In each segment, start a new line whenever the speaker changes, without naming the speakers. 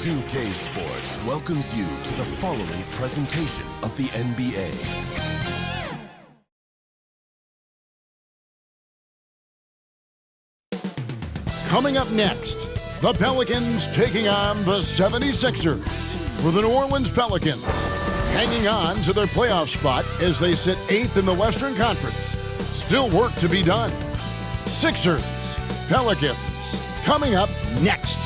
2K Sports welcomes you to the following presentation of the NBA.
Coming up next, the Pelicans taking on the 76ers. For the New Orleans Pelicans, hanging on to their playoff spot as they sit 8th in the Western Conference. Still work to be done. Sixers, Pelicans, coming up next.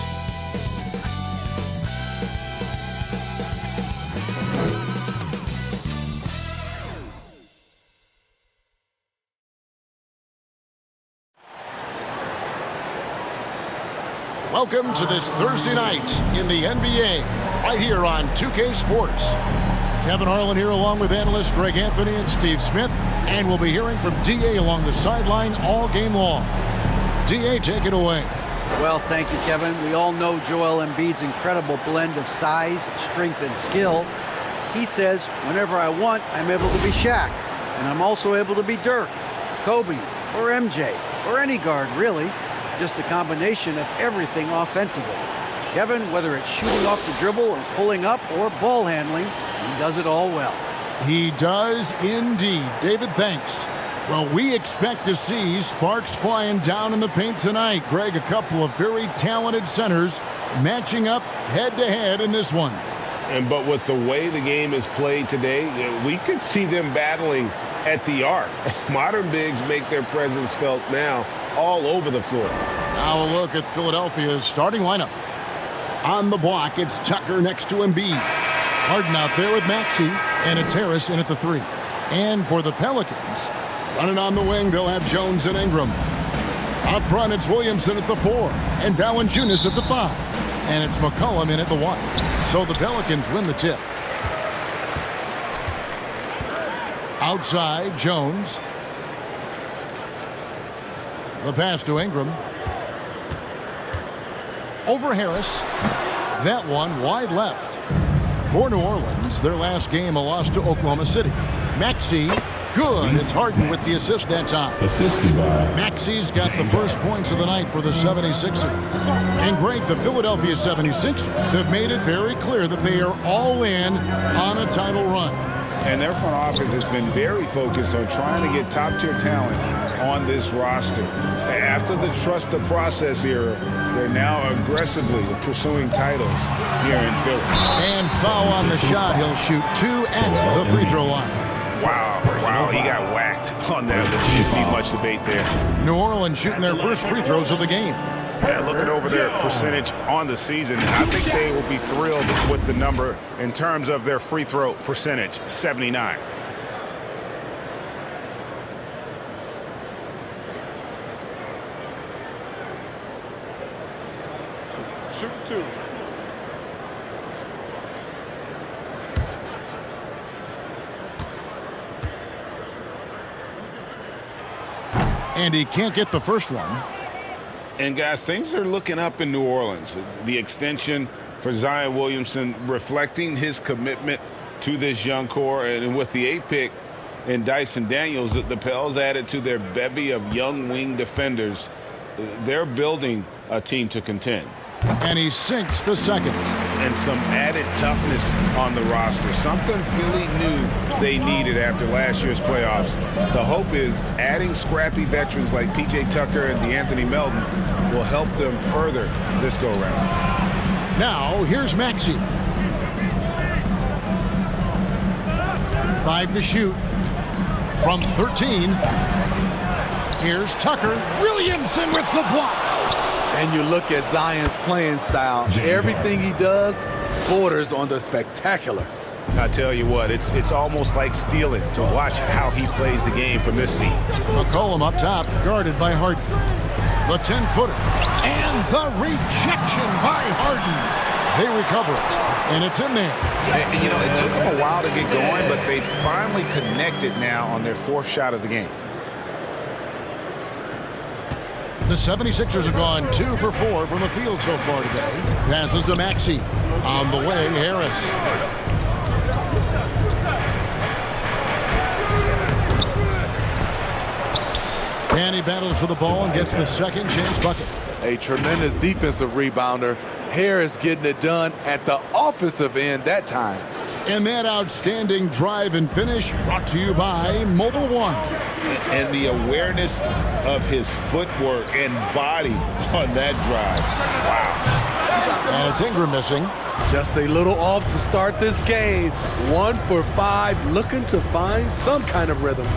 Welcome to this Thursday night in the NBA, right here on 2K Sports. Kevin Harlan here along with analysts Greg Anthony and Steve Smith, and we'll be hearing from D.A. along the sideline all game long. D.A., take it away.
Well, thank you, Kevin. We all know Joel Embiid's incredible blend of size, strength, and skill. He says, whenever I want, I'm able to be Shaq, and I'm also able to be Dirk, Kobe, or MJ, or any guard, really. Just a combination of everything offensively. Kevin, whether it's shooting off the dribble or pulling up or ball handling, he does it all well.
He does indeed. David, thanks. Well, we expect to see sparks flying down in the paint tonight. Greg, a couple of very talented centers matching up head-to-head in this one.
But with the way the game is played today, we could see them battling at the arc. Modern bigs make their presence felt now all over the floor.
Now a look at Philadelphia's starting lineup. On the block, it's Tucker next to Embiid. Harden out there with Maxey, and it's Harris in at the 3. And for the Pelicans, running on the wing, they'll have Jones and Ingram. Up front, it's Williamson at the 4, and Valanciunas at the 5. And it's McCollum in at the 1. So the Pelicans win the tip. Outside, Jones. The pass to Ingram. Over Harris. That one wide left. For New Orleans, their last game a loss to Oklahoma City. Maxey, good. It's Harden with the assist that time. Maxey's got the first points of the night for the 76ers. And Greg, the Philadelphia 76ers have made it very clear that they are all in on a title run.
And their front office has been very focused on trying to get top-tier talent on this roster. After the trust the process era, they're now aggressively pursuing titles here in Philly.
And foul on the shot. He'll shoot 2 at the free throw line.
Wow, he got whacked on that. There shouldn't be much debate there.
New Orleans shooting their first free throws of the game.
Looking over their percentage on the season, I think they will be thrilled with the number in terms of their free throw percentage, 79.
Shoot 2.
And he can't get the first one.
And guys, things are looking up in New Orleans. The extension for Zion Williamson reflecting his commitment to this young core. And with the 8th pick in Dyson Daniels, the Pels added to their bevy of young wing defenders. They're building a team to contend.
And he sinks the second.
And some added toughness on the roster. Something Philly knew they needed after last year's playoffs. The hope is adding scrappy veterans like P.J. Tucker and DeAnthony Melton will help them further this go-round.
Now, here's Maxey. 5 to shoot. From 13. Here's Tucker. Williamson with the block.
And you look at Zion's playing style, everything he does borders on the spectacular.
I tell you what, it's almost like stealing to watch how he plays the game from this seat.
McCollum up top, guarded by Harden. The 10-footer. And the rejection by Harden. They recover it, and it's in there.
And, you know, it took them a while to get going, but they finally connected now on their 4th shot of the game.
The 76ers have gone 2 for 4 from the field so far today. Passes to Maxey. On the way, Harris. And he battles for the ball and gets the second chance bucket.
A tremendous defensive rebounder. Harris getting it done at the offensive end that time.
And that outstanding drive and finish brought to you by Mobile One.
And the awareness of his footwork and body on that drive. Wow.
And it's Ingram missing.
Just a little off to start this game. 1 for 5, looking to find some kind of rhythm.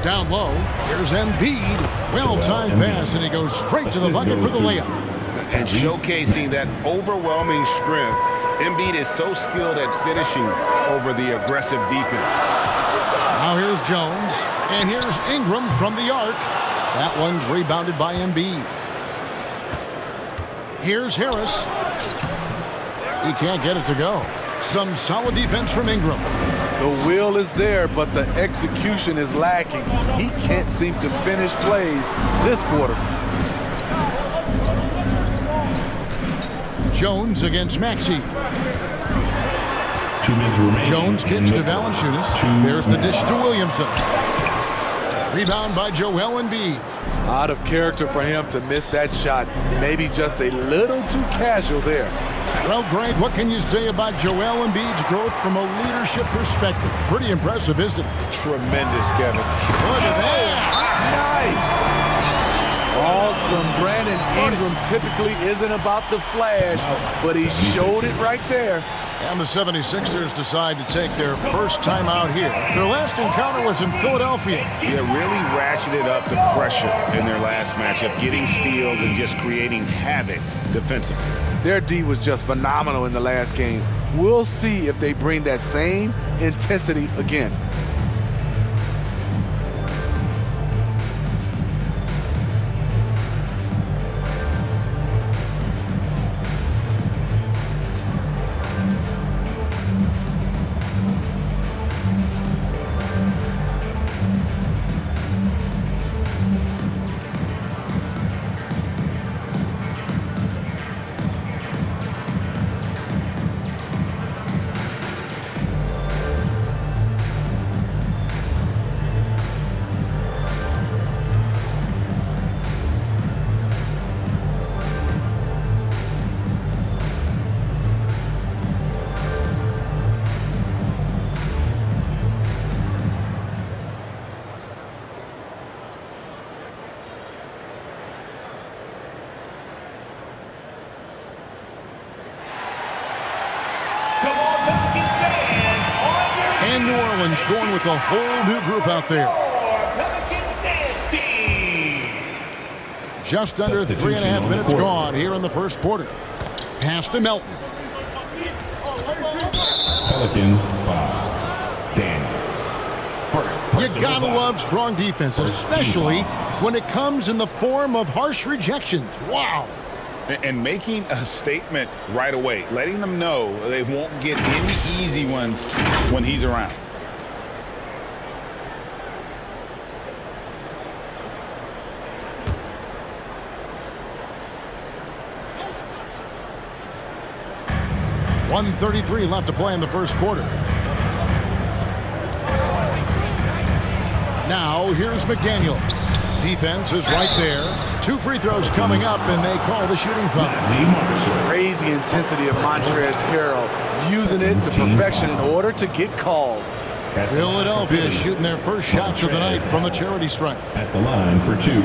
Down low, here's Embiid. Well-timed pass, and he goes straight to the bucket for the layup.
And showcasing that overwhelming strength, Embiid is so skilled at finishing over the aggressive defense.
Now here's Jones, and here's Ingram from the arc. That one's rebounded by Embiid. Here's Harris. He can't get it to go. Some solid defense from Ingram.
The will is there, but the execution is lacking. He can't seem to finish plays this quarter.
Jones against Maxey.
2 minutes remaining.
Jones kicks to Valanciunas. There's the dish to Williamson. Rebound by Joel Embiid.
Out of character for him to miss that shot. Maybe just a little too casual there.
Well, Greg, what can you say about Joel Embiid's growth from a leadership perspective? Pretty impressive, isn't it?
Tremendous, Kevin.
Look at that.
Nice. Awesome. Brandon Ingram typically isn't about the flash, but he showed it right there.
And the 76ers decide to take their first time out here. Their last encounter was in Philadelphia.
Yeah, really ratcheted up the pressure in their last matchup, getting steals and just creating havoc defensively.
Their D was just phenomenal in the last game. We'll see if they bring that same intensity again.
And New Orleans going with a whole new group out there. Just under 3.5 minutes gone here in the first quarter. Pass to Melton.
Pelicans 5. Daniels.
You gotta love strong defense, especially when it comes in the form of harsh rejections. Wow.
And making a statement right away, letting them know they won't get any easy ones when he's around.
.133 left to play in the first quarter. Now here's McDaniels. Defense is right there. 2 free throws coming up, and they call the shooting foul.
Crazy intensity of Montrezl Harrell, using it to perfection in order to get calls.
Philadelphia is shooting their first shots of the night from the charity stripe.
At the line for 2.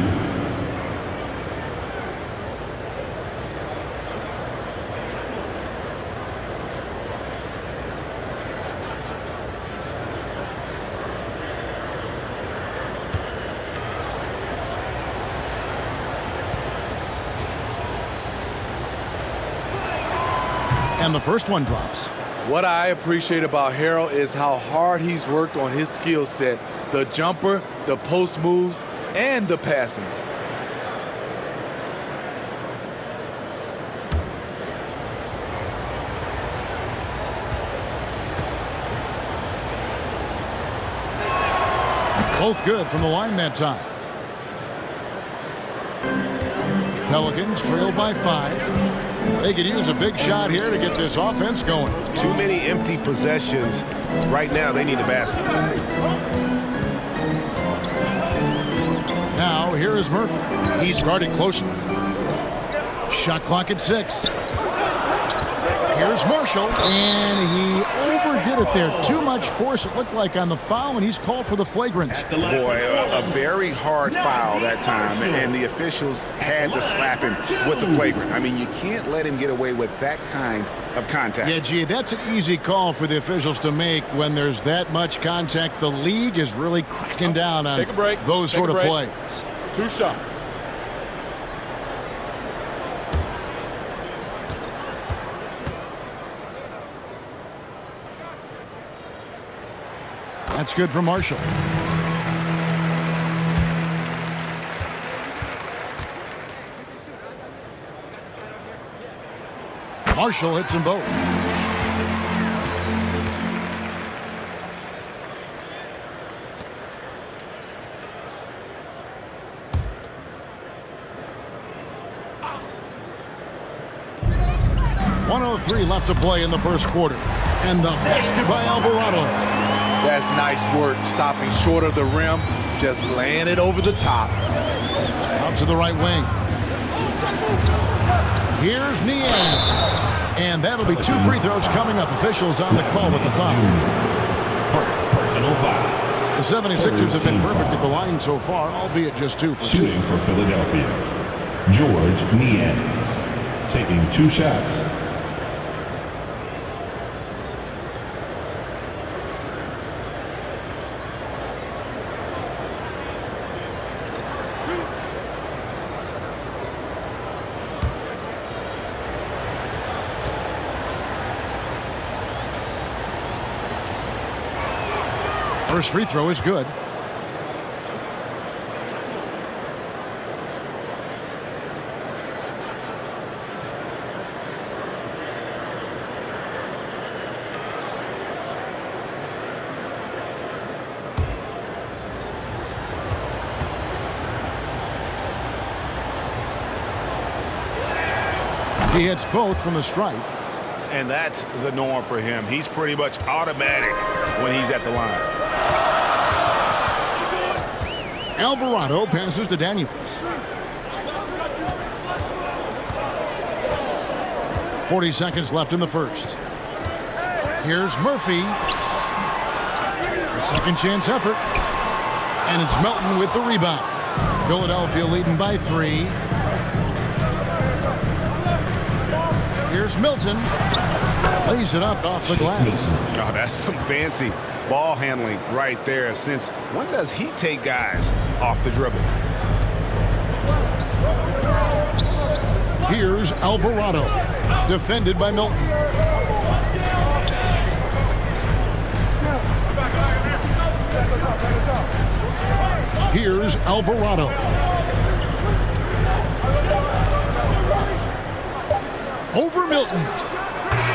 And the first one drops.
What I appreciate about Harrell is how hard he's worked on his skill set. The jumper, the post moves, and the passing.
Both good from the line that time. Pelicans trailed by 5. They could use a big shot here to get this offense going.
Too many empty possessions. Right now, they need a basket.
Now here is Murphy. He's guarded closely. Shot clock at 6. Here's Marshall, and he overdid it there. Too much force, it looked like, on the foul, and he's called for the flagrant.
Boy, a very hard foul that time, and the officials had to slap him with the flagrant. I mean, you can't let him get away with that kind of contact.
Yeah, gee, that's an easy call for the officials to make when there's that much contact. The league is really cracking down on those sort of plays.
2 shots.
That's good for Marshall. Marshall hits them both. .103 left to play in the first quarter. And the basket by Alvarado.
That's nice work, stopping short of the rim, just laying it over the top.
Out to the right wing. Here's Niang. And that'll be 2 free throws coming up. Officials on the call with the foul.
Personal foul.
The 76ers have been perfect at the line so far, albeit just 2 for 2.
Shooting for Philadelphia, George Niang, taking 2 shots. First free throw is good. He hits both from the stripe.
And that's the norm for him. He's pretty much automatic when he's at the line.
Alvarado passes to Daniels. 40 seconds left in the first. Here's Murphy. A second chance effort. And it's Melton with the rebound. Philadelphia leading by 3. Here's Milton. Lays it up off the glass.
Oh, that's some fancy ball handling right there. Since when does he take guys off the dribble?
Here's Alvarado. Defended by Milton. Here's Alvarado. Over Milton.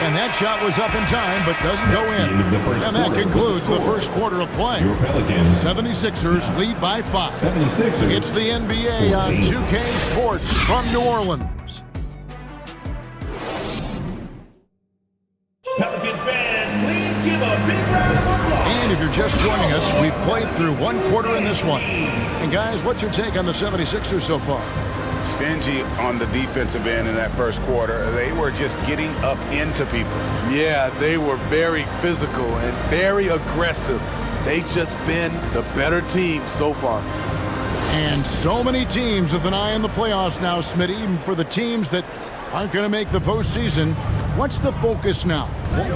And that shot was up in time, but doesn't go in. And that concludes the first quarter of play. 76ers lead by 5.
76ers.
It's the NBA on 2K Sports from New Orleans.
Pelicans fans, please give a big round of applause.
And if you're just joining us, we've played through 1 quarter in this one. And guys, what's your take on the 76ers so far?
Stingy on the defensive end in that first quarter. They were just getting up into people.
Yeah, they were very physical and very aggressive. They've just been the better team so far.
And so many teams with an eye on the playoffs now, Smitty, even for the teams that aren't going to make the postseason. What's the focus now?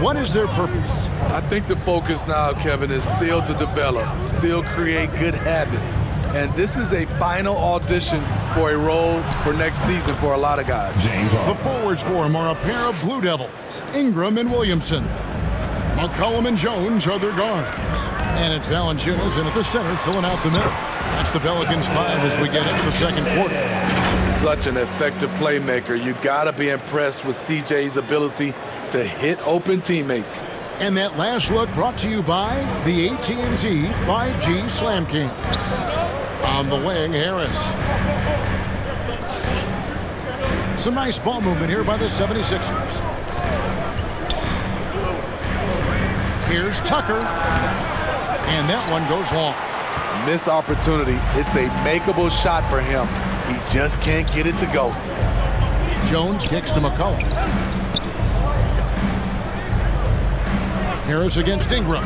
What is their purpose?
I think the focus now, Kevin, is still to develop, still create good habits. And this is a final audition for a role for next season for a lot of guys.
The forwards for him are a pair of Blue Devils, Ingram and Williamson. McCollum and Jones are their guards. And it's Valanciunas in at the center, filling out the middle. That's the Pelicans 5 as we get into the second quarter.
Such an effective playmaker. You got to be impressed with CJ's ability to hit open teammates.
And that last look brought to you by the AT&T 5G Slam King. On the wing, Harris. Some nice ball movement here by the 76ers. Here's Tucker. And that one goes long.
missed opportunity. It's a makeable shot for him. He just can't get it to go.
Jones kicks to McCollum. Harris against Ingram.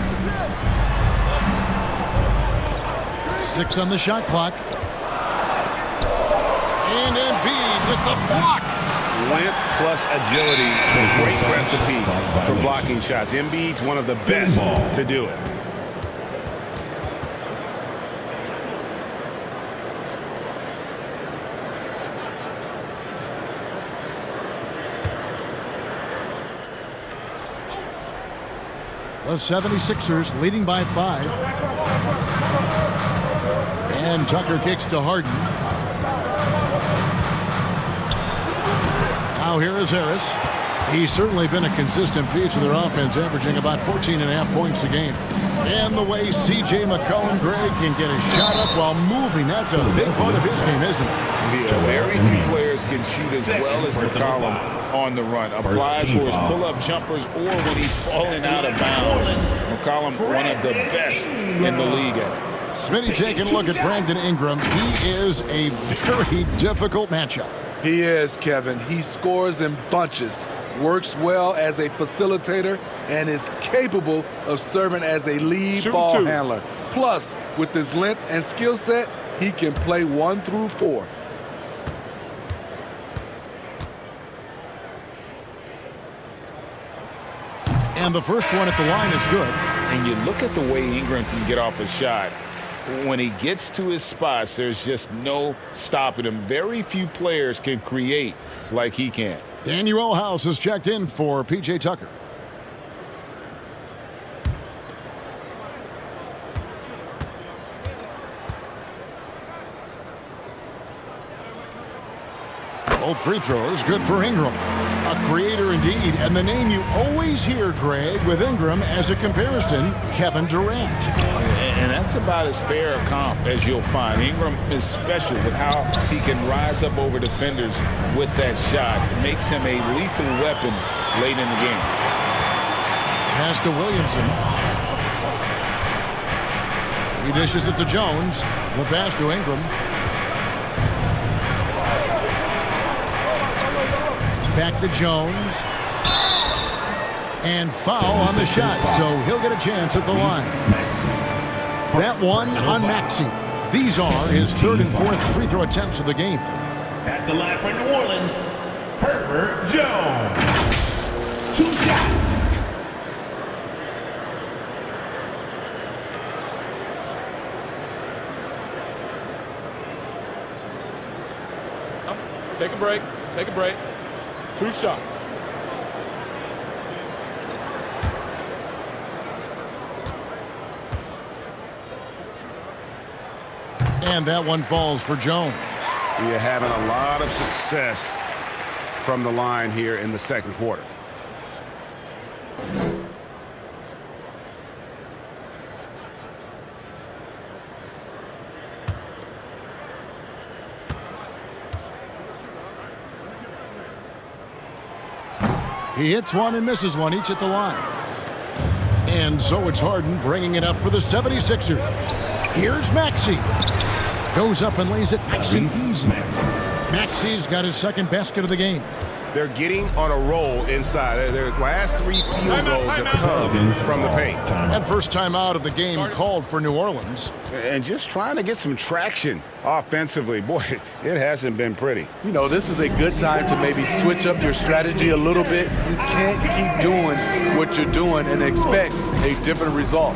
6 on the shot clock. And Embiid with the block.
Length plus agility, a great recipe for blocking shots. Embiid's one of the best to do it.
The 76ers leading by 5. And Tucker kicks to Harden. Now here is Harris. He's certainly been a consistent piece of their offense, averaging about 14.5 points a game. And the way C.J. McCollum, Greg, can get a shot up while moving, that's a big part of his game, isn't it?
Very few players can shoot as well as McCollum on the run. Applies for his pull-up jumpers or when he's falling out of bounds. McCollum, one of the best in the league at it.
Smitty taking a look at Brandon Ingram. He is a very difficult matchup.
He is, Kevin. He scores in bunches, works well as a facilitator, and is capable of serving as a lead ball handler. Plus, with his length and skill set, he can play 1 through 4.
And the first one at the line is good.
And you look at the way Ingram can get off a shot. When he gets to his spots, there's just no stopping him. Very few players can create like he can.
Daniel House has checked in for P.J. Tucker. Both free throws good for Ingram. A creator indeed, and the name you always hear, Greg, with Ingram as a comparison, Kevin Durant.
And that's about as fair a comp as you'll find. Ingram is special with how he can rise up over defenders with that shot. It makes him a lethal weapon late in the game.
Pass to Williamson. He dishes it to Jones. The pass to Ingram. Back to Jones. And foul on the shot, so he'll get a chance at the line. That one on Maxey. These are his 3rd and 4th free throw attempts of the game.
At the line for New Orleans, Herbert Jones. 2 shots.
Take a break. Take a break. 2 shots.
And that one falls for Jones.
You're having a lot of success from the line here in the second quarter.
He hits one and misses one, each at the line. And so it's Harden bringing it up for the 76ers. Here's Maxey. Goes up and lays it nice and easy. Maxey's got his 2nd basket of the game.
They're getting on a roll inside. Their last 3 field goals have come from the paint.
And first time out of the game called for New Orleans.
And just trying to get some traction offensively. Boy, it hasn't been pretty.
You know, this is a good time to maybe switch up your strategy a little bit. You can't keep doing what you're doing and expect a different result.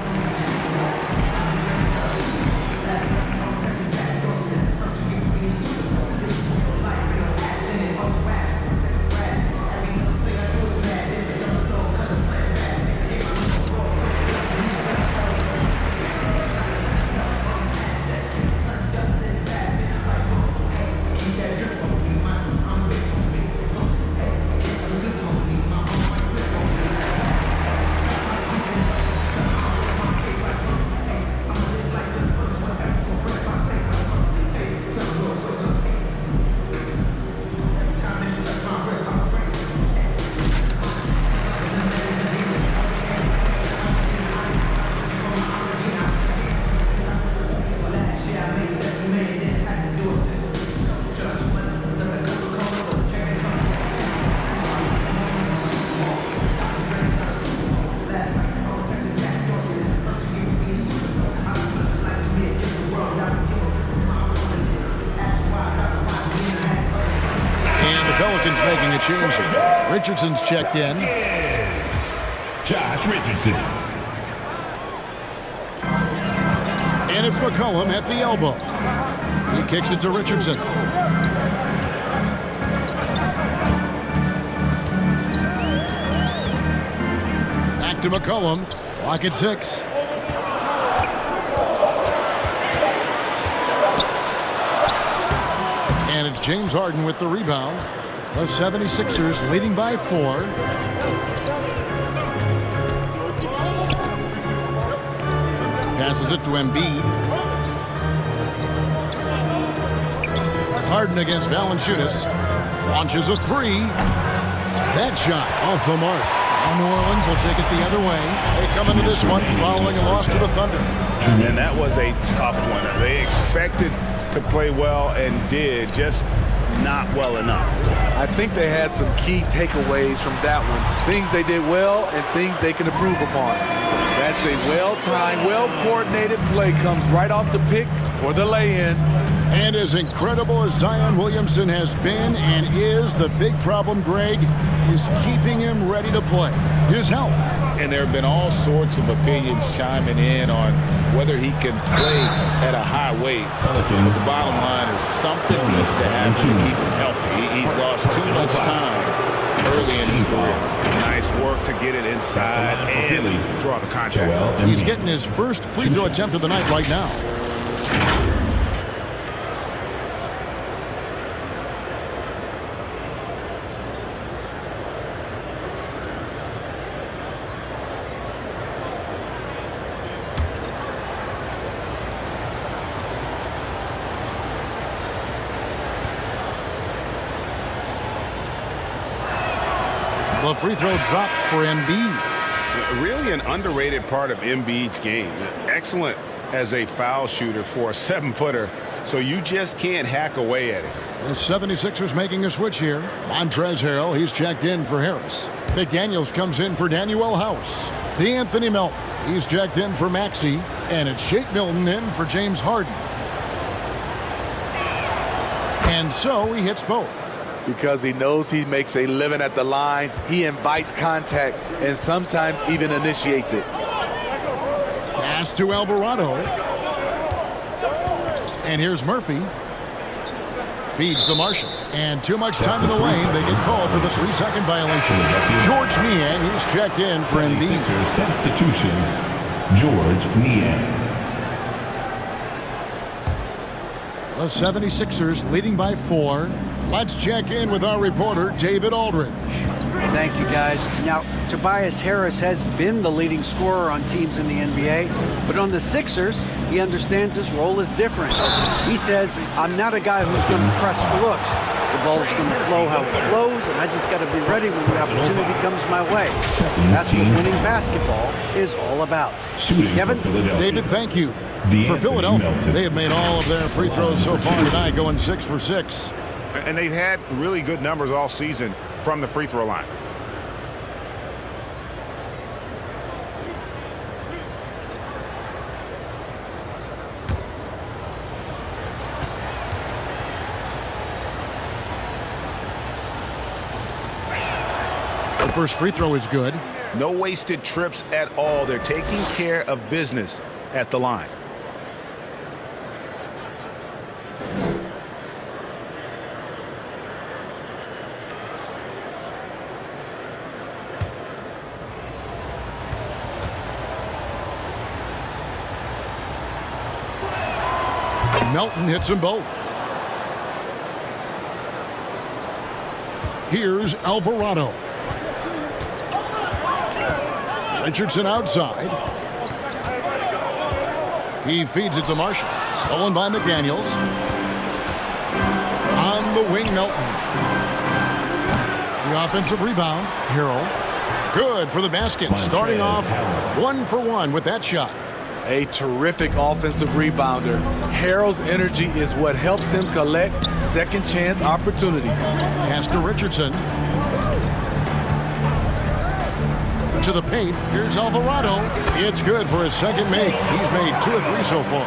Pelicans making a change here. Richardson's checked in.
Josh Richardson.
And it's McCollum at the elbow. He kicks it to Richardson. Back to McCollum. Clock at 6. And it's James Harden with the rebound. The 76ers leading by 4. Passes it to Embiid. Harden against Valanciunas. Launches a 3. That shot off the mark. Now New Orleans will take it the other way. They come into this one following a loss to the Thunder.
And that was a tough one. They expected to play well and did, just not well enough.
I think they had some key takeaways from that one. Things they did well and things they can improve upon. That's a well-timed, well-coordinated play. Comes right off the pick for the lay-in.
And as incredible as Zion Williamson has been and is, the big problem, Greg, is keeping him ready to play. His health.
And there have been all sorts of opinions chiming in on whether he can play at a high weight. But the bottom line is something needs to happen to keep him healthy. He's lost too much time early in his career. Nice work to get it inside and draw the contract.
He's getting his first free throw attempt of the night right now. The free throw drops for Embiid.
Really an underrated part of Embiid's game. Excellent as a foul shooter for a 7-footer, so you just can't hack away at it.
The 76ers making a switch here. Montrezl Harrell, he's checked in for Harris. McDaniels comes in for Danuel House. D'Anthony Melton, he's checked in for Maxey. And it's Shake Milton in for James Harden. And so he hits both.
Because he knows he makes a living at the line, he invites contact and sometimes even initiates it.
Pass to Alvarado. And here's Murphy. Feeds to Marshall. And too much time in the lane. They get called for the 3-second violation. George Niang, he's checked in for Embiid.
Substitution, George Niang.
The 76ers leading by 4. Let's check in with our reporter, David Aldridge.
Thank you, guys. Now, Tobias Harris has been the leading scorer on teams in the NBA, but on the Sixers, he understands his role is different. He says, I'm not a guy who's going to press for looks. The ball is going to flow how it flows, and I just got to be ready when the opportunity comes my way. That's what winning basketball is all about. Kevin?
David, thank you. For Philadelphia, they have made all of their free throws so far tonight, going 6 for 6.
And they've had really good numbers all season from the free throw line.
The first free throw is good.
No wasted trips at all. They're taking care of business at the line.
Melton hits them both. Here's Alvarado. Richardson outside. He feeds it to Marshall. Stolen by McDaniels. On the wing, Melton. The offensive rebound. Harrell. Good for the basket. Starting off 1 for 1 with that shot.
A terrific offensive rebounder. Harrell's energy is what helps him collect second chance opportunities.
Pass to Richardson. To the paint. Here's Alvarado. It's good for his second make. He's made 2 of 3 so far.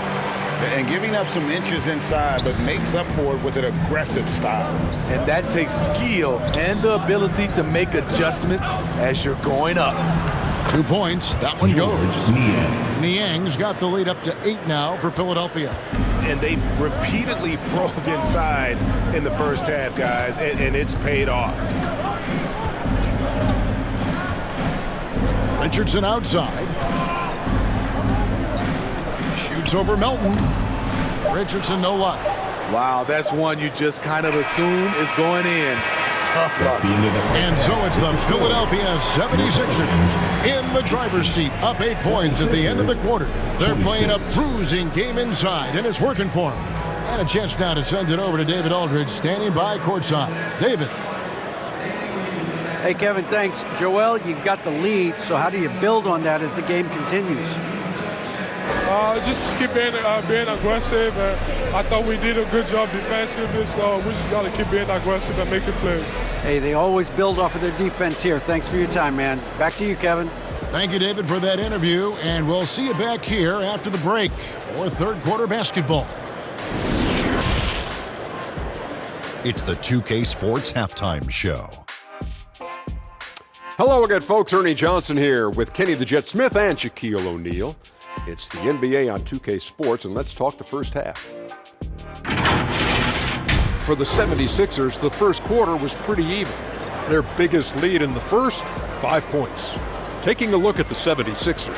And giving up some inches inside, but makes up for it with an aggressive style.
And that takes skill and the ability to make adjustments as you're going up.
2 points. That one goes.
Niang.
Niang's got the lead up to 8 now for Philadelphia.
And they've repeatedly probed inside in the first half, guys, and it's paid off.
Richardson outside. Shoots over Melton. Richardson, no luck.
Wow, that's one you just kind of assume is going in. Tough luck.
And so it's the Philadelphia 76ers in the driver's seat, up 8 points at the end of the quarter. They're playing a bruising game inside, and it's working for them. And a chance now to send it over to David Aldridge, standing by courtside. David.
Hey, Kevin, thanks. Joel, you've got the lead, so how do you build on that as the game continues?
Just keep being aggressive. I thought we did a good job defensively, so we just got to keep being aggressive and making plays.
Hey, they always build off of their defense here. Thanks for your time, man. Back to you, Kevin.
Thank you, David, for that interview, and we'll see you back here after the break for third quarter basketball.
It's the 2K Sports Halftime Show.
Hello again, folks. Ernie Johnson here with Kenny the Jet Smith and Shaquille O'Neal. It's the NBA on 2K Sports, and let's talk the first half. For the 76ers, the first quarter was pretty even. Their biggest lead in the first, 5 points. Taking a look at the 76ers,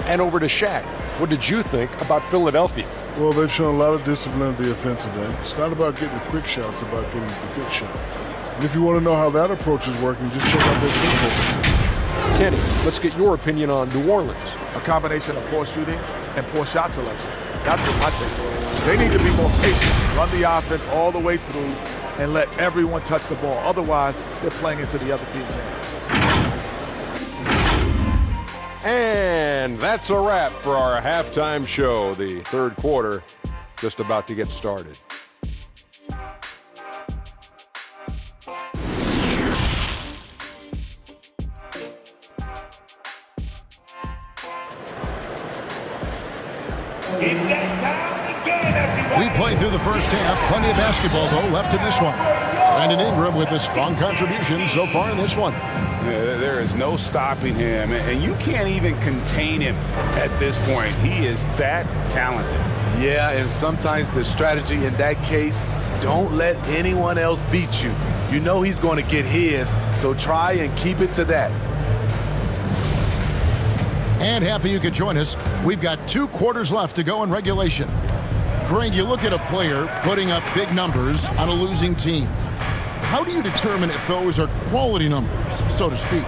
and over to Shaq. What did you think about Philadelphia?
Well, they've shown a lot of discipline at the offensive end. It's not about getting the quick shots, it's about getting the good shot. And if you want to know how that approach is working, just check out their football position.
Kenny, let's get your opinion on New Orleans.
A combination of poor shooting and poor shot selection. That's what my take is. They need to be more patient, run the offense all the way through, and let everyone touch the ball. Otherwise, they're playing into the other team's hands.
And that's a wrap for our halftime show. The third quarter just about to get started.
We played through the first half. Plenty of basketball, though, left in this one. Brandon Ingram with a strong contribution so far in this one.
Yeah, there is no stopping him, and you can't even contain him at this point. He is that talented.
Yeah, and sometimes the strategy in that case, don't let anyone else beat you. You know he's going to get his, so try and keep it to that.
And happy you could join us. We've got 2 quarters left to go in regulation. Greg, you look at a player putting up big numbers on a losing team. How do you determine if those are quality numbers, so to speak?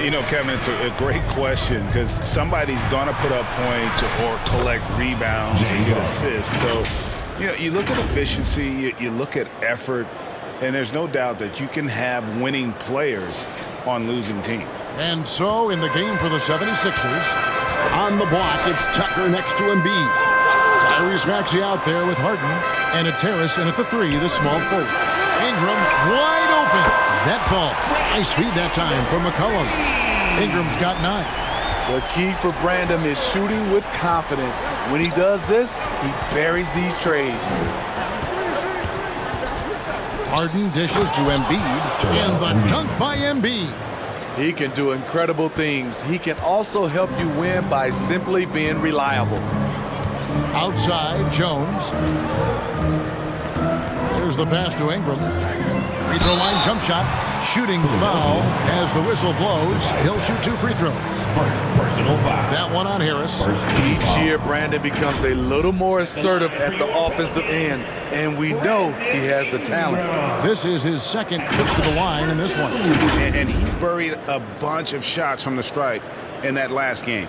You know, Kevin, it's a great question because somebody's going to put up points or collect rebounds and get assists. So, you know, you look at efficiency, you look at effort, and there's no doubt that you can have winning players on losing teams.
And so in the game for the 76ers, on the block, it's Tucker next to Embiid. Tyrese Maxey out there with Harden, and it's Harris in at the 3, the small forward. Ingram wide open. That falls. Nice feed that time from McCollum. Ingram's got 9.
The key for Brandon is shooting with confidence. When he does this, he buries these trays.
Harden dishes to Embiid, and the dunk by Embiid.
He can do incredible things. He can also help you win by simply being reliable.
Outside, Jones. There's the pass to Ingram. Free throw line jump shot. Shooting foul as the whistle blows. He'll shoot 2 free throws.
Personal foul.
That one on Harris.
Each year, Brandon becomes a little more assertive at the offensive end, and we know he has the talent.
This is his second trip to the line in this one.
And he buried a bunch of shots from the stripe in that last game.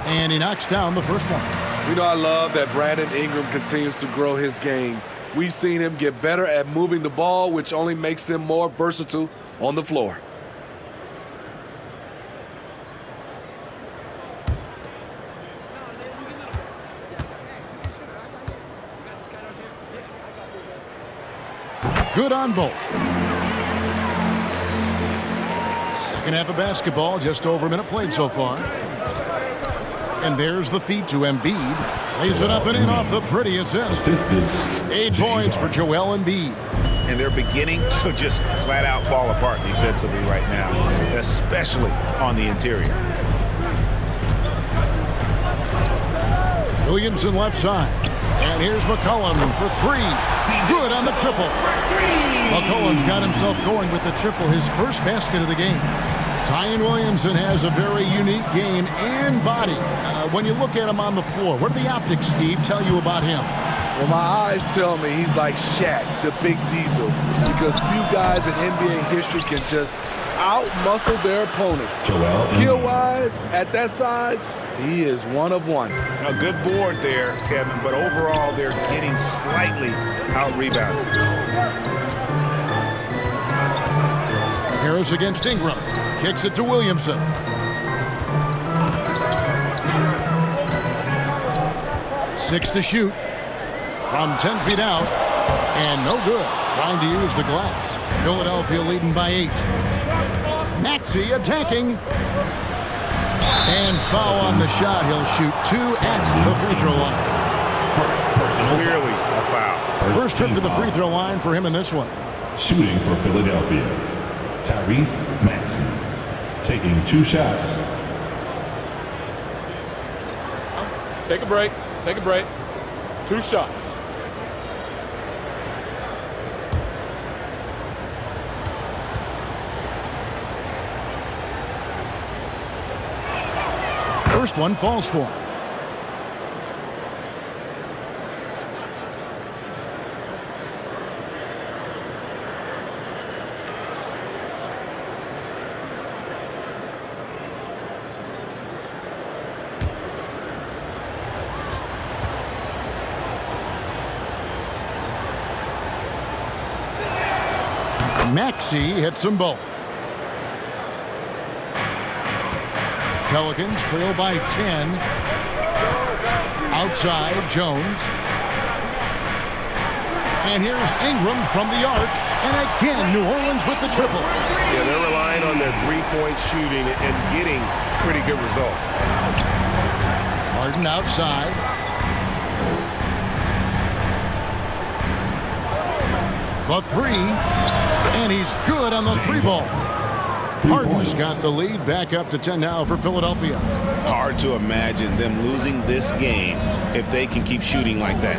And he knocks down the first one.
You know, I love that Brandon Ingram continues to grow his game. We've seen him get better at moving the ball, which only makes him more versatile on the floor.
good on both. Second half of basketball, just over a minute played so far. And there's the feed to Embiid. Lays it up and in off the pretty assist. 8 points for Joel Embiid.
And they're beginning to just flat out fall apart defensively right now, especially on the interior.
Williamson left side. And here's McCollum for 3. Good on the triple. McCollum's got himself going with the triple, his first basket of the game. Zion Williamson has a very unique game and body. When you look at him on the floor, what do the optics, Steve, tell you about him?
Well, my eyes tell me he's like Shaq, the big diesel, because few guys in NBA history can just out-muscle their opponents. Skill-wise, at that size, he is one of one.
A good board there, Kevin, but overall they're getting slightly out-rebounded.
Harris against Ingram. Kicks it to Williamson. Six to shoot. From 10 feet out. And no good. Trying to use the glass. Philadelphia leading by 8. Maxey attacking. And foul on the shot. He'll shoot 2 at the free throw line.
Clearly a foul.
First trip to the free throw line for him in this one.
Shooting for Philadelphia, Tyrese Maxey, taking 2 shots.
Take a break. Take a break. 2 shots.
First one falls for him. Maxey hits them both. Pelicans trail by 10. Outside, Jones. And here's Ingram from the arc. And again, New Orleans with the triple.
Yeah, they're relying on their three-point shooting and getting pretty good results.
Harden outside. The 3. And he's good on the 3-ball. Harden's got the lead, back up to 10 now for Philadelphia.
Hard to imagine them losing this game if they can keep shooting like that.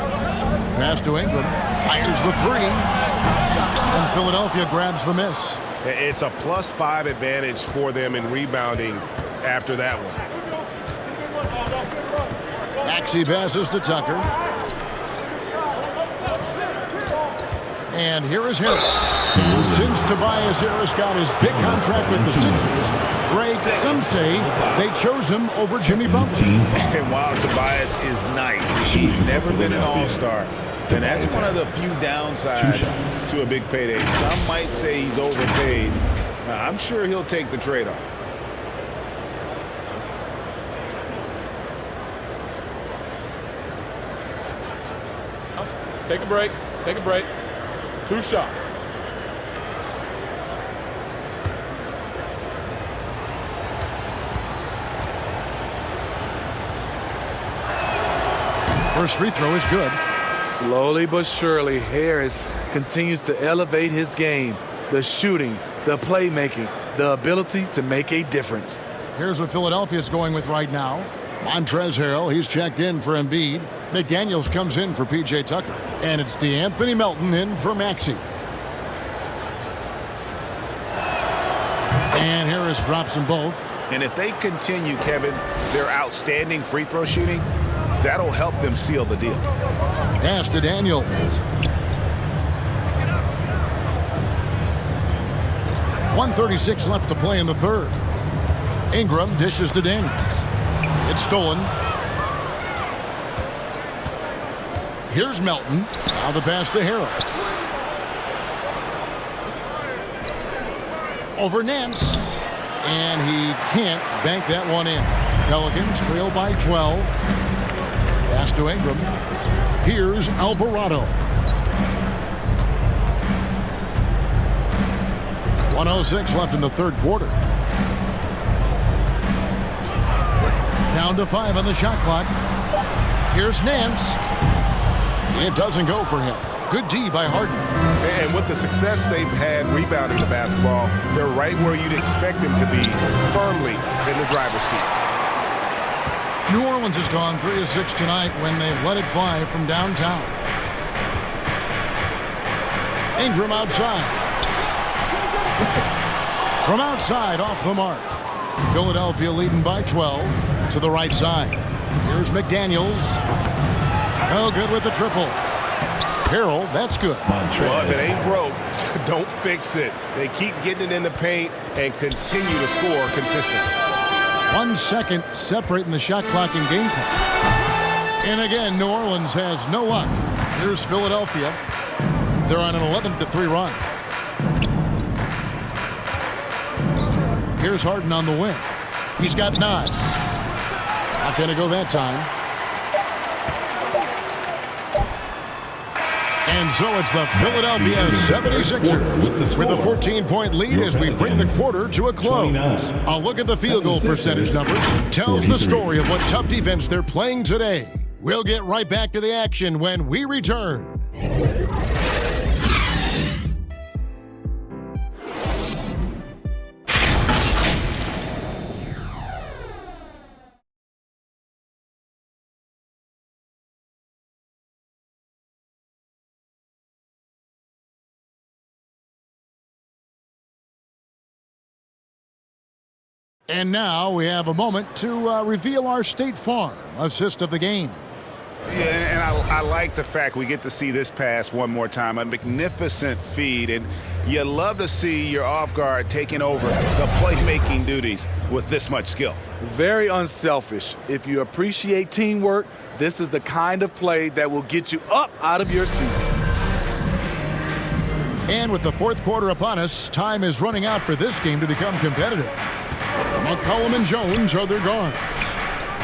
Pass to Ingram, fires the 3, and Philadelphia grabs the miss.
It's a +5 advantage for them in rebounding after that one.
Maxey passes to Tucker. And here is Harris. Since Tobias Harris got his big contract with the Sixers, Greg, some say they chose him over Jimmy Butler.
And while Tobias is nice, he's never been an all-star. And that's one of the few downsides to a big payday. Some might say he's overpaid. Now, I'm sure he'll take the trade-off.
Take a break. Take a break. 2 shots.
First free throw is good.
Slowly but surely, Harris continues to elevate his game. The shooting, the playmaking, the ability to make a difference.
Here's what Philadelphia's going with right now. Montrezl Harrell, he's checked in for Embiid. McDaniels comes in for P.J. Tucker. And it's DeAnthony Melton in for Maxey. And Harris drops them both.
And if they continue, Kevin, their outstanding free throw shooting, that'll help them seal the deal.
Pass to Daniels. .136 left to play in the third. Ingram dishes to Daniels. It's stolen. Here's Melton. Now the pass to Harris. Over Nance. And he can't bank that one in. Pelicans trail by 12. Pass to Ingram. Here's Alvarado. 1:06 left in the third quarter. Down to 5 on the shot clock. Here's Nance. It doesn't go for him. Good D by Harden.
And with the success they've had rebounding the basketball, they're right where you'd expect them to be, firmly in the driver's seat.
New Orleans has gone 3 of 6 tonight when they've let it fly from downtown. Ingram outside. From outside, off the mark. Philadelphia leading by 12 to the right side. Here's McDaniels. Oh, good with the triple. Harrell, that's good.
Well, if it ain't broke, don't fix it. They keep getting it in the paint and continue to score consistently.
1 second separating the shot clock and game clock. And again, New Orleans has no luck. Here's Philadelphia. They're on an 11-3 run. Here's Harden on the wing. He's got 9. Not going to go that time. And so it's the Philadelphia 76ers with a 14-point lead as we bring the quarter to a close. A look at the field goal percentage numbers tells the story of what tough defense they're playing today. We'll get right back to the action when we return. And now we have a moment to reveal our State Farm assist of the game.
Yeah, and I like the fact we get to see this pass one more time. A magnificent feed, and you love to see your off guard taking over the playmaking duties with this much skill.
Very unselfish. If you appreciate teamwork, this is the kind of play that will get you up out of your seat.
And with the fourth quarter upon us, time is running out for this game to become competitive. McCollum and Jones are their guards.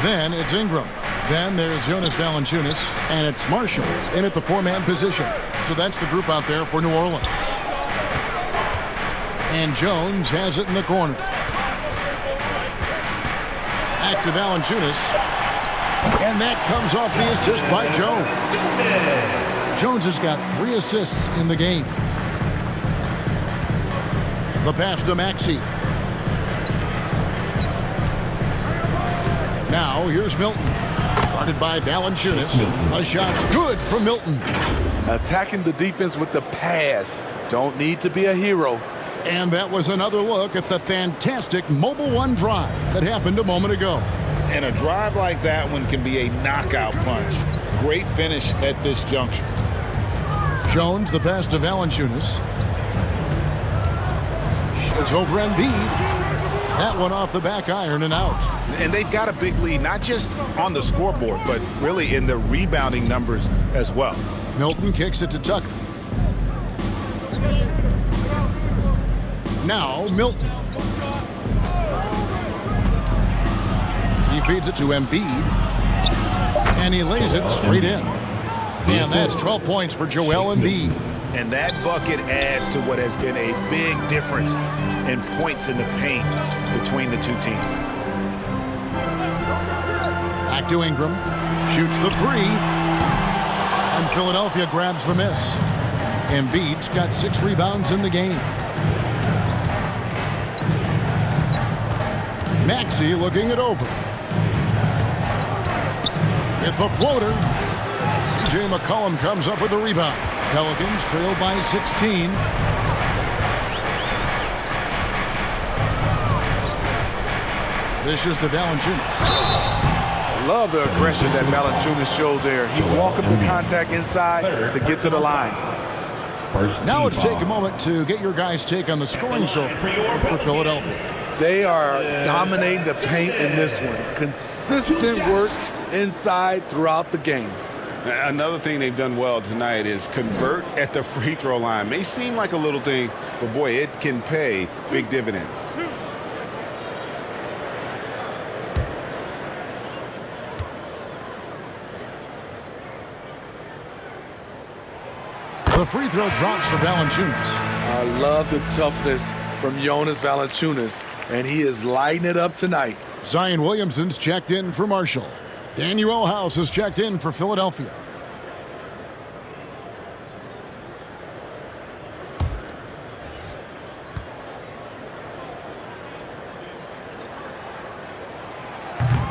Then it's Ingram. Then there's Jonas Valanciunas, and it's Marshall in at the 4-man position. So that's the group out there for New Orleans. And Jones has it in the corner. Back to Valanciunas. And that comes off the assist by Jones. Jones has got 3 assists in the game. The pass to Maxey. Now here's Milton. Guarded by Valanciunas. A shot's good from Milton.
Attacking the defense with the pass. Don't need to be a hero.
And that was another look at the fantastic Mobile One drive that happened a moment ago.
And a drive like that one can be a knockout punch. Great finish at this juncture.
Jones, the pass to Valanciunas. It's over Embiid. That one off the back iron and out.
And they've got a big lead, not just on the scoreboard, but really in the rebounding numbers as well.
Milton kicks it to Tucker. Now Milton. He feeds it to Embiid. And he lays it straight in. And that's 12 points for Joel Embiid.
And that bucket adds to what has been a big difference in points in the paint between the two teams.
Back to Ingram. Shoots the 3. And Philadelphia grabs the miss. Embiid's got 6 rebounds in the game. Maxey looking it over. Hit the floater. C.J. McCollum comes up with the rebound. Pelicans trail by 16. This is the Valanciunas.
Love the aggression that Valanciunas showed there. He welcomed the contact inside to get to the line.
Now let's take a moment to get your guys' take on the scoring so far for Philadelphia.
They are dominating the paint in this one. Consistent work inside throughout the game.
Another thing they've done well tonight is convert at the free throw line. May seem like a little thing, but boy, it can pay big dividends.
The free throw drops for Valanciunas.
I love the toughness
from Jonas Valanciunas, and he is lighting it up tonight.
Zion Williamson's checked in for Marshall. Daniel House is checked in for Philadelphia.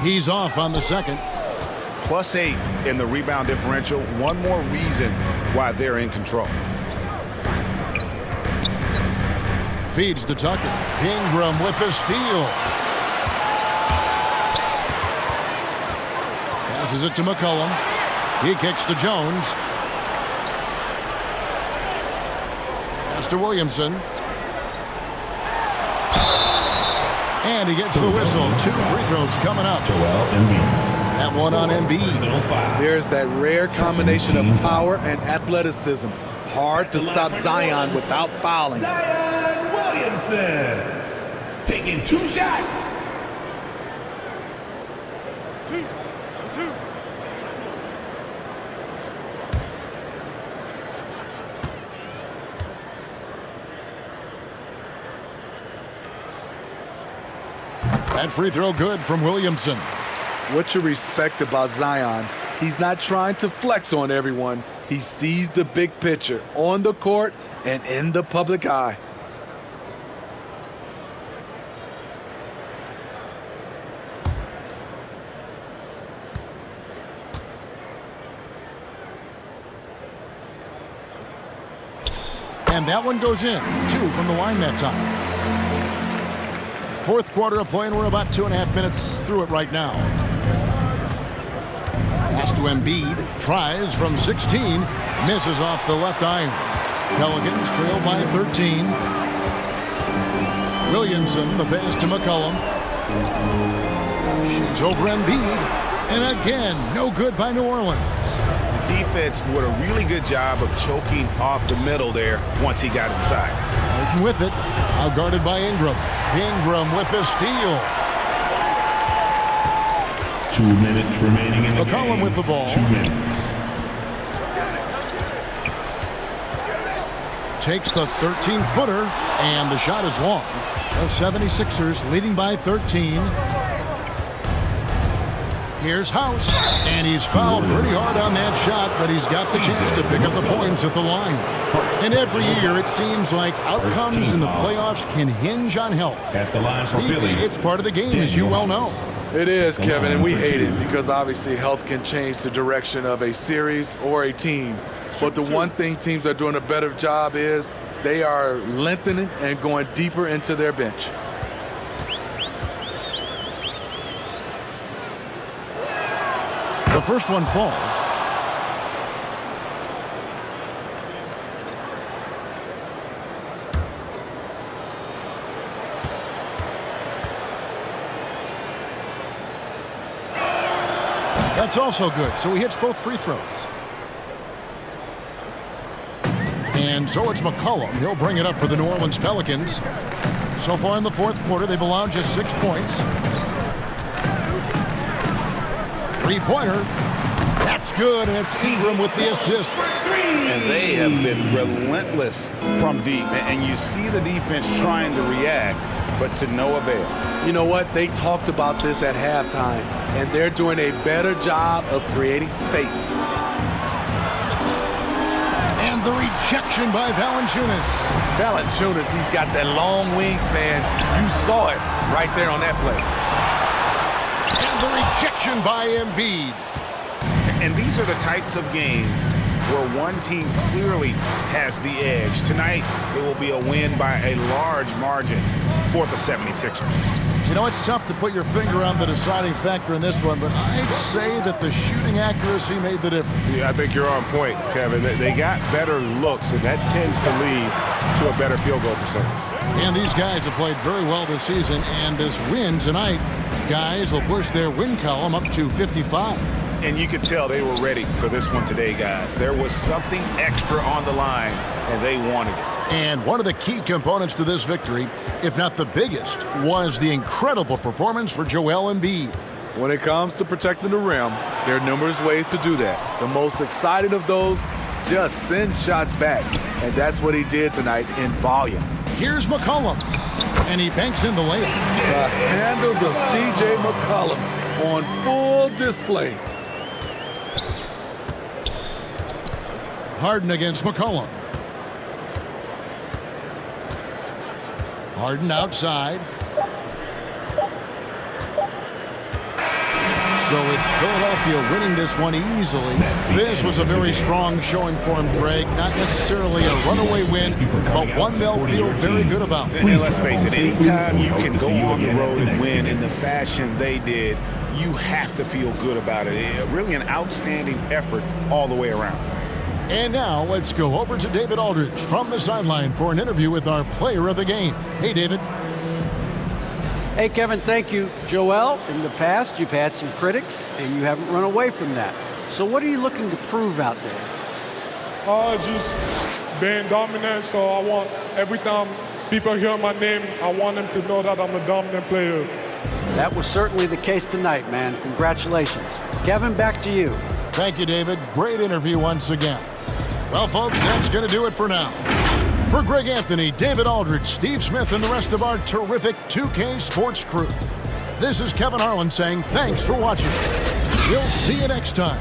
He's off on the second.
+8 in the rebound differential. One more reason why they're in control.
Feeds to Tucker. Ingram with the steal. Passes it to McCollum. He kicks to Jones. Pass to Williamson. And he gets the whistle. 2 free throws coming up. That one on Embiid.
There's that rare combination of power and athleticism. Hard to stop Zion without fouling.
Zion Williamson taking 2 shots.
That free throw good from Williamson.
What you respect about Zion, he's not trying to flex on everyone. He sees the big picture on the court and in the public eye.
And that one goes in. 2 from the line that time. Fourth quarter of play, and we're about 2.5 minutes through it right now. Pass to Embiid. Tries from 16. Misses off the left iron. Pelicans trail by 13. Williamson, the pass to McCollum. Shoots over Embiid. And again, no good by New Orleans.
The defense did a really good job of choking off the middle there once he got inside.
Harden with it. Now guarded by Ingram. Ingram with the steal.
2 minutes remaining in the game.
McCollum with the ball.
2 minutes.
Takes the 13-footer, and the shot is long. The 76ers leading by 13. Here's House, and he's fouled pretty hard on that shot, but he's got the chance to pick up the points at the line. And every year it seems like outcomes in the playoffs can hinge on health.
At the line for
Steve,
Philly,
it's part of the game, as you well know.
It is, Kevin, and we hate it because obviously health can change the direction of a series or a team. But the one thing teams are doing a better job is they are lengthening and going deeper into their bench.
The first one falls. That's also good, so he hits both free throws. And so it's McCollum. He'll bring it up for the New Orleans Pelicans. So far in the fourth quarter, they've allowed just 6 points. Three-pointer. That's good, and it's Ingram with the assist.
And they have been relentless from deep. And you see the defense trying to react, but to no avail.
You know what? They talked about this at halftime, and they're doing a better job of creating space.
And the rejection by Valanciunas.
Valanciunas, he's got that long wingspan. You saw it right there on that play.
And the rejection by Embiid.
And these are the types of games where one team clearly has the edge. Tonight, it will be a win by a large margin for the 76ers.
You know, it's tough to put your finger on the deciding factor in this one, but I'd say that the shooting accuracy made the difference.
Yeah, I think you're on point, Kevin. They got better looks, and that tends to lead to a better field goal percentage.
And these guys have played very well this season, and this win tonight, guys will push their win column up to 55.
And you could tell they were ready for this one today, guys. There was something extra on the line, and they wanted it.
And one of the key components to this victory, if not the biggest, was the incredible performance for Joel Embiid.
When it comes to protecting the rim, there are numerous ways to do that. The most exciting of those, just send shots back. And that's what he did tonight in volume.
Here's McCollum. And he banks in the layup.
The handles of C.J. McCollum on full display.
Harden against McCollum. Harden outside. So it's Philadelphia winning this one easily. This was a very strong showing for him, Greg. Not necessarily a runaway win, but one they'll feel very good about.
And let's face it, anytime you can go on the road and win in the fashion they did, you have to feel good about it. Really an outstanding effort all the way around.
And now let's go over to David Aldridge from the sideline for an interview with our player of the game. Hey, David.
Hey, Kevin, thank you. Joel, in the past, you've had some critics, and you haven't run away from that. So what are you looking to prove out there?
Just being dominant, so I want, every time people hear my name, I want them to know that I'm a dominant player.
That was certainly the case tonight, man. Congratulations. Kevin, back to you.
Thank you, David. Great interview once again. Well, folks, that's going to do it for now. For Greg Anthony, David Aldridge, Steve Smith, and the rest of our terrific 2K Sports crew, this is Kevin Harlan saying thanks for watching. We'll see you next time.